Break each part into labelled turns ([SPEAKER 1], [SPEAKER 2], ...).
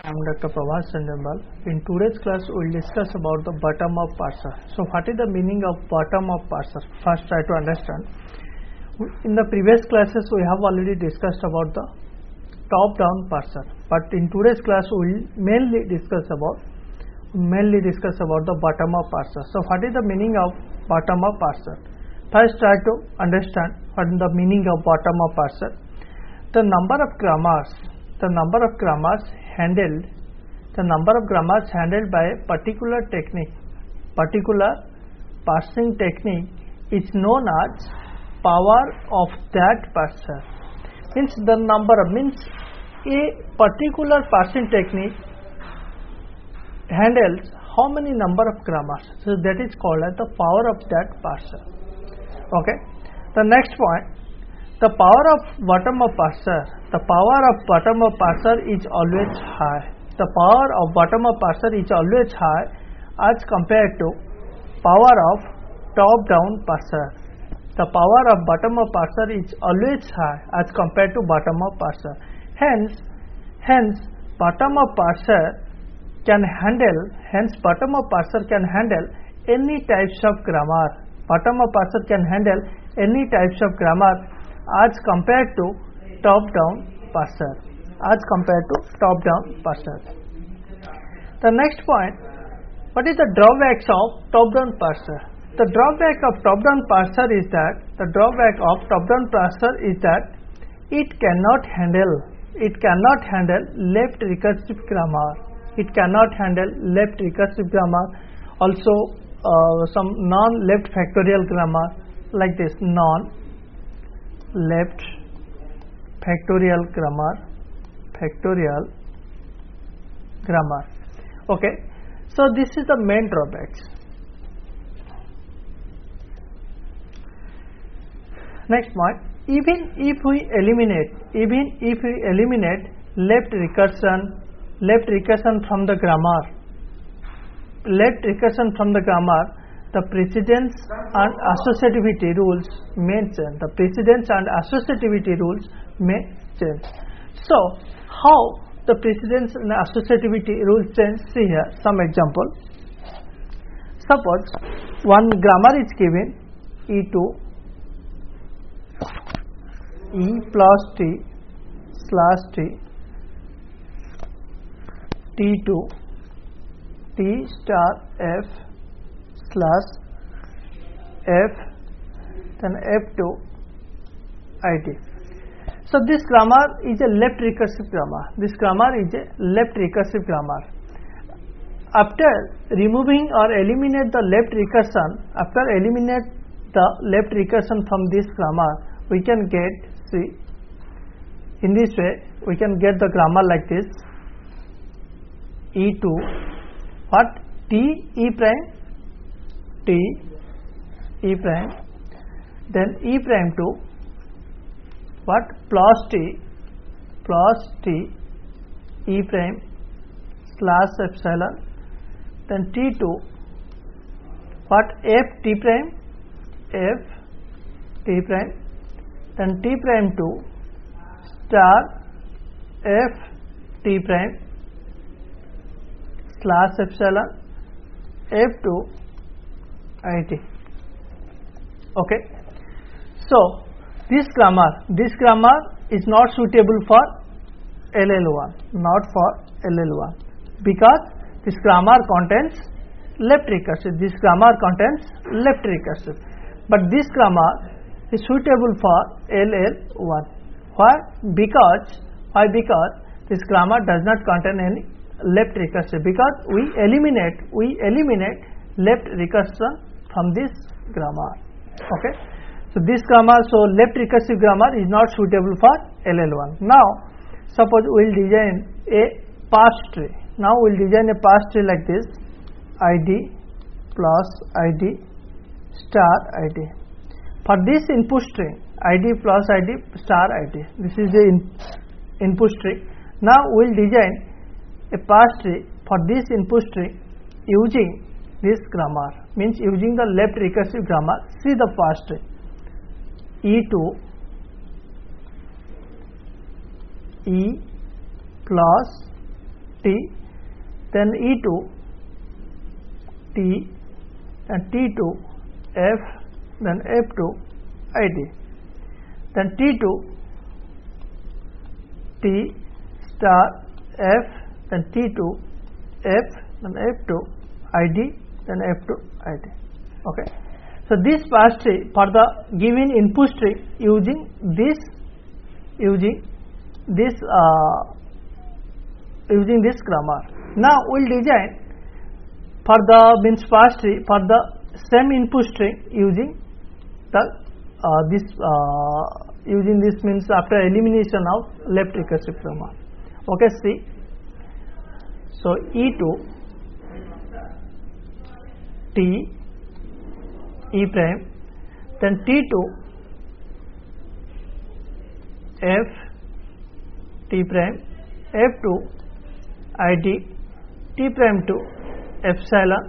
[SPEAKER 1] I'm Dr. Prabhas Chandramal. In today's class, we'll discuss about the bottom-up parser. So, what is the meaning of bottom-up parser? First, try to understand. In the previous classes, we have already discussed about the top-down parser. But in today's class, we'll mainly discuss about the bottom-up parser. So, what is the meaning of bottom-up parser? First, try to understand what is the meaning of bottom-up parser. The number of grammars handled by a particular parsing technique is known as power of that parser. Means a particular parsing technique handles how many number of grammars. So that is called as the power of that parser. Okay. The next point. The power of bottom-up parser is always high. The power of bottom-up parser is always high as compared to power of top-down parser. The power of bottom-up parser is always high as compared to bottom-up parser. Hence, bottom-up parser can handle any types of grammar. Bottom-up parser can handle any types of grammar as compared to top-down parser. The next point, what is the drawbacks of top-down parser? The drawback of top-down parser is that it cannot handle left recursive grammar. Also, some non-left factorial grammar like this non-left factorial grammar. Okay, so this is the main drawbacks. Next point, even if we eliminate left recursion from the grammar, the precedence and associativity rules may change. So, how the precedence and associativity rules change? See here some example. Suppose one grammar is given E2 E plus T slash T T2 T star F slash F then F2 IT. So this grammar is a left recursive grammar. After removing or eliminate the left recursion, from this grammar, we can get, see, in this way we can get the grammar like this: E2 what T E prime T E prime, then E prime to what plus T E prime slash epsilon, then T2 what F T prime F T prime, then T prime to star F T prime slash epsilon F2 IT. Okay, so this grammar is not suitable for LL1, because this grammar contains left recursive. But this grammar is suitable for LL1. Why? Because this grammar does not contain any left recursive, because we eliminate left recursion from this grammar. Okay, so this grammar, left recursive grammar is not suitable for LL1. Now suppose we will design a parse tree. Like this: ID plus ID star ID. For this input string, ID plus ID star ID, this is the input string. Now we will design a parse tree for this input string using this grammar, means using the left recursive grammar. See the parse tree: E2 E plus T T, then E2 T, and T2 F, then F2 ID, then T2 T star F, then T2 F, then F2 ID, then F2 ID. Okay. So this pass tree for the given input string using this grammar. Now we'll design for the pass tree for the same input string using the using this means after elimination of left recursive grammar. Okay, see. So E2 T E prime, then T2 F T prime, F2 ID, T prime to epsilon,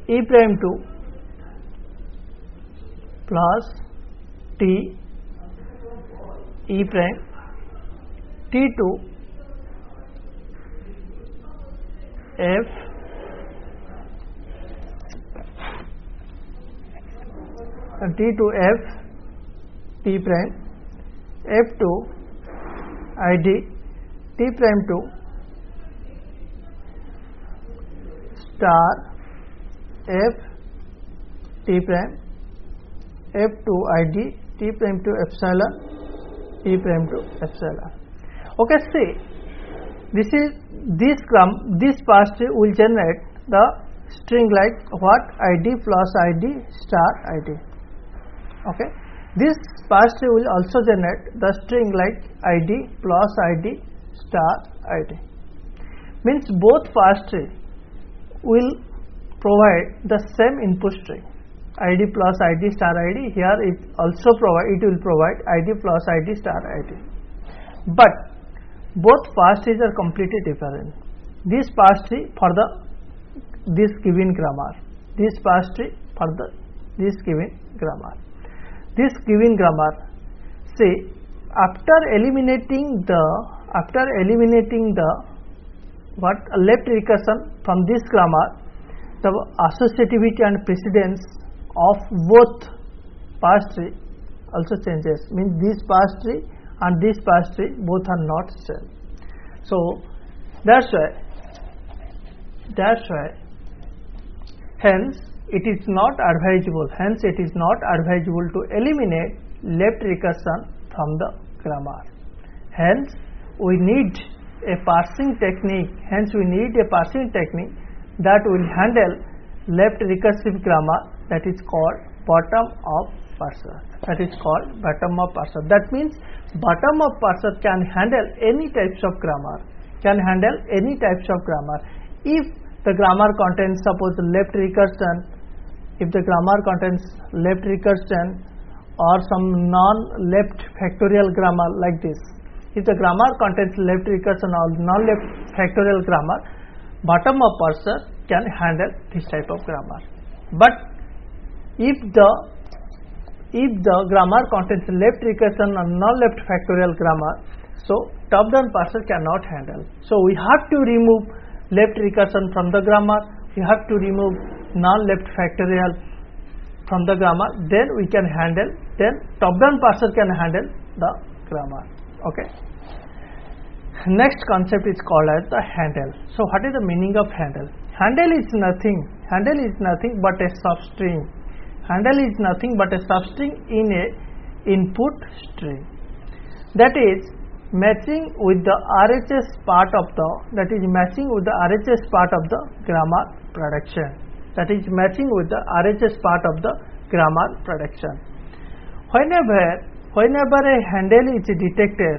[SPEAKER 1] E prime to plus T E prime, T2 F and T2 F T prime, F2 ID, T prime to star F T prime, F2 ID, T prime to epsilon, T prime to epsilon. Okay, see, this pass tree will generate the string like what? ID plus ID star ID. Okay, this pass tree will also generate the string like ID plus ID star ID. Means both pass tree will provide the same input string ID plus ID star ID. Here it will provide ID plus ID star ID. But both pass trees are completely different. This pass tree for this given grammar, this pass tree for this given grammar. This given grammar, say after eliminating the what left recursion from this grammar, the associativity and precedence of both pass tree also changes. Means this pass tree and this pass tree both are not same. So that's why hence it is not advisable to eliminate left recursion from the grammar. Hence we need a parsing technique that will handle left recursive grammar, that is called bottom up parser. That means bottom up parser can handle any types of grammar. If the grammar contains suppose left recursion, or some non-left factorial grammar like this. If the grammar contains left recursion or non-left factorial grammar, bottom up parser can handle this type of grammar. But if the grammar contains left recursion or non-left factorial grammar, so top down parser cannot handle. So we have to remove left recursion from the grammar, we have to remove non-left factorial from the grammar, then we can handle, then top down parser can handle the grammar. Okay. Next concept is called as the handle. So what is the meaning of handle? Handle is nothing but a substring. In a input string, that is matching with the RHS part of the grammar production. Whenever a handle is detected,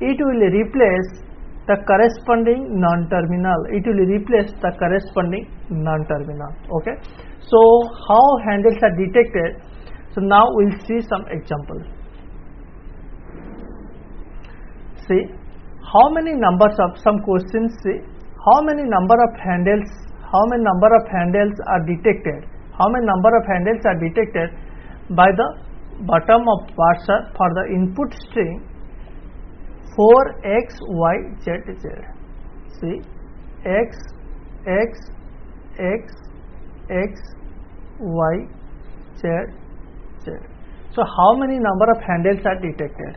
[SPEAKER 1] it will replace the corresponding non-terminal. Okay. So how handles are detected? So now we'll see some example. See how many numbers of some questions. See how many number of handles are detected. By the bottom of parser for the input string 4x, y, z, z. See, x, x, x, x, y, z, z. So how many number of handles are detected?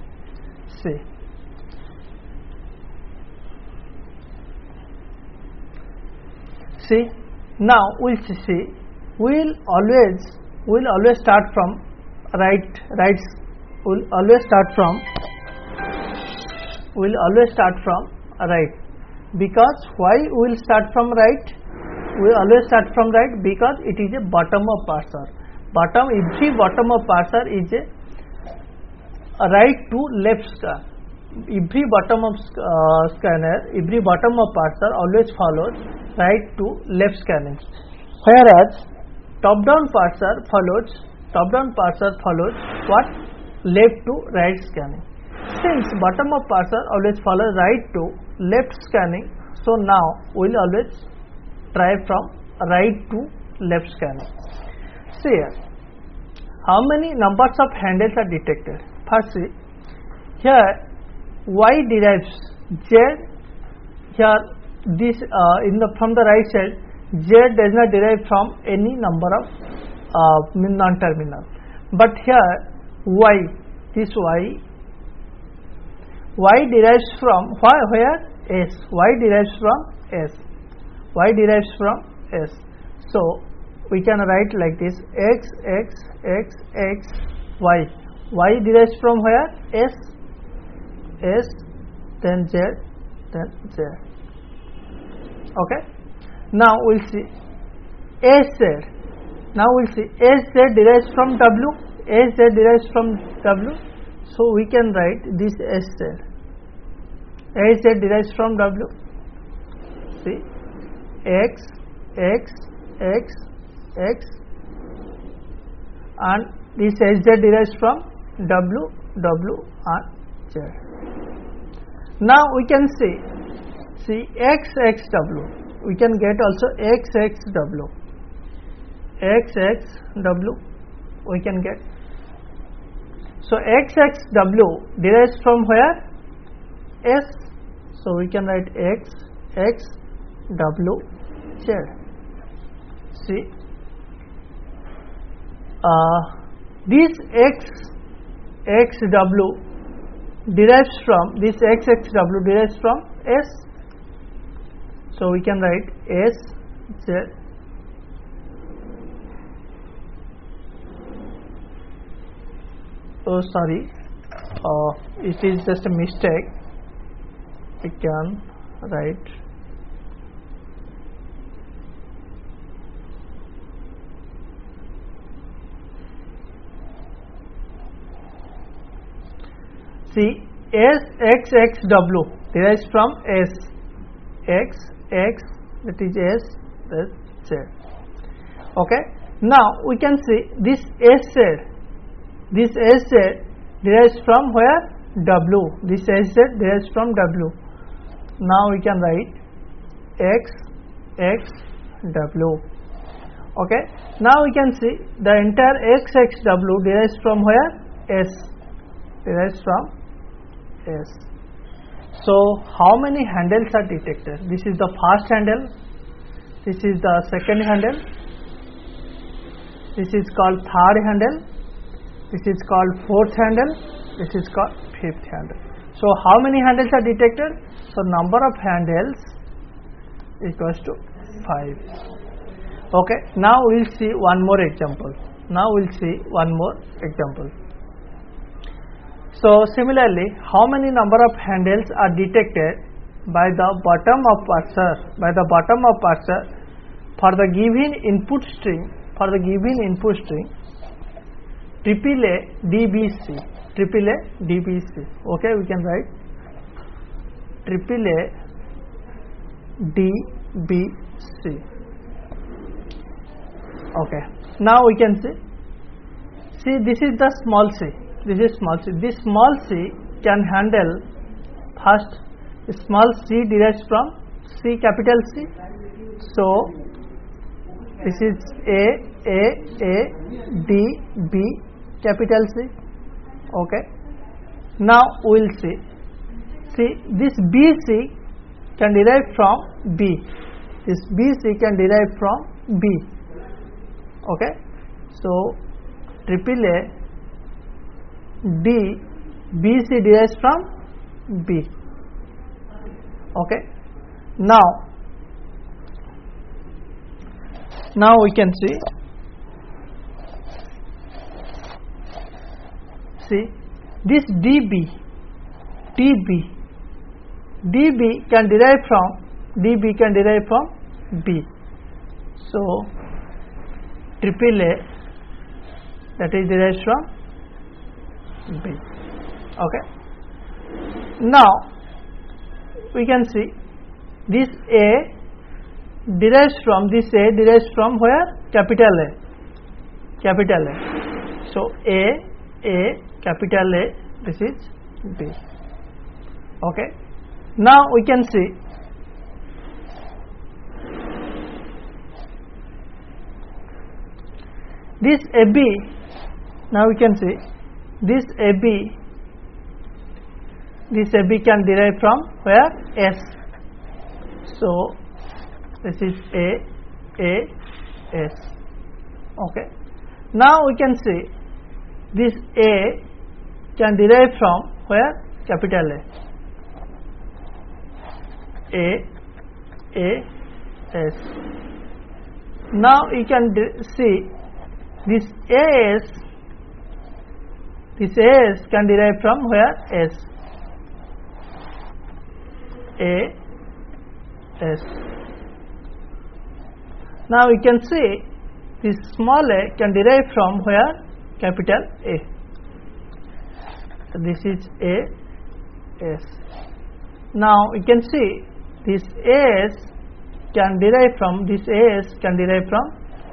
[SPEAKER 1] See, now we'll see. We'll always start from right. We'll always start from right. Because why we'll start from right? We always start from right because it is a bottom-up parser. Every bottom-up parser is a right to left scan. Every bottom-up every bottom-up parser always follows right to left scanning, whereas top-down parser follows what? Left to right scanning. Since bottom-up parser always follows right to left scanning, so now we'll always try from right to left scanning. See here, how many numbers of handles are detected? First, see here y derives z. Here this from the right side, z does not derive from any number of non-terminal, but here y derives from where? S. Y derives from S. So we can write like this: x, x, x, x, y. Y derives from where? S, then z, then z. Okay. Now we'll see sz. Sz derives from W. So we can write this sz. Sz derives from W. See, x, x, x, x, and this sz derives from W, and z. Now we can see xxw. We can get also xxw. xxw we can get. So xxw derives from where? S. So we can write xxw z. See, this xxw derives from S. So we can write S z. Oh, sorry, it is just a mistake. I can write see, SXXW derives from S. X, that is S, that is Z. Okay. Now we can see this SZ derives from where? W. This SZ derives from W. Now we can write XXW. Okay. Now we can see the entire XXW derives from where? S. Derives from S. So how many handles are detected? This is the first handle. This is the second handle. This is called third handle. This is called fourth handle. This is called fifth handle. So how many handles are detected? So number of handles equals to 5. Okay. Now we'll see one more example. So similarly, how many number of handles are detected by the bottom of parser for the given input string AAA DBC. Okay, we can write AAA DBC. Okay. Now we can see this is the small c. This small c can handle first. Small c derives from C, capital C. So this is A, D, B, capital C. Okay. Now we will see see this BC can derive from B. This BC can derive from B. Okay. So triple A D BC derives from B. Okay. Now we can see this DB can derive from B. So triple A that is derives from B. Okay. Now we can see this A derives from where? Capital A. So A capital A, this is B. Okay. Now we can see this AB. Now we can see this AB can derive from where? S. So this is A S. Okay. Now we can see this A can derive from where? Capital A S. Now you can see this AS can derive from where? S. A S. Now we can see this small a can derive from where? Capital A. So this is A S. Now we can see this AS can derive from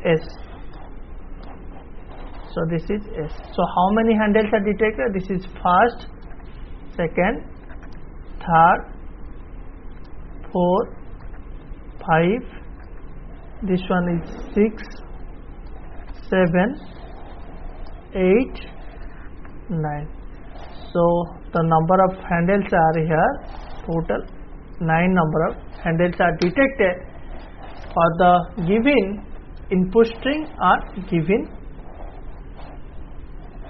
[SPEAKER 1] S. So this is S. So how many handles are detected? This is first, second, third, 4, 5, this one is 6, 7, 8, 9. So the number of handles are here, total 9 number of handles are detected for the given input string or given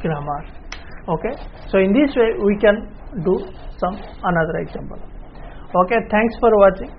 [SPEAKER 1] grammar. Okay. So in this way we can do some another example. Okay, thanks for watching.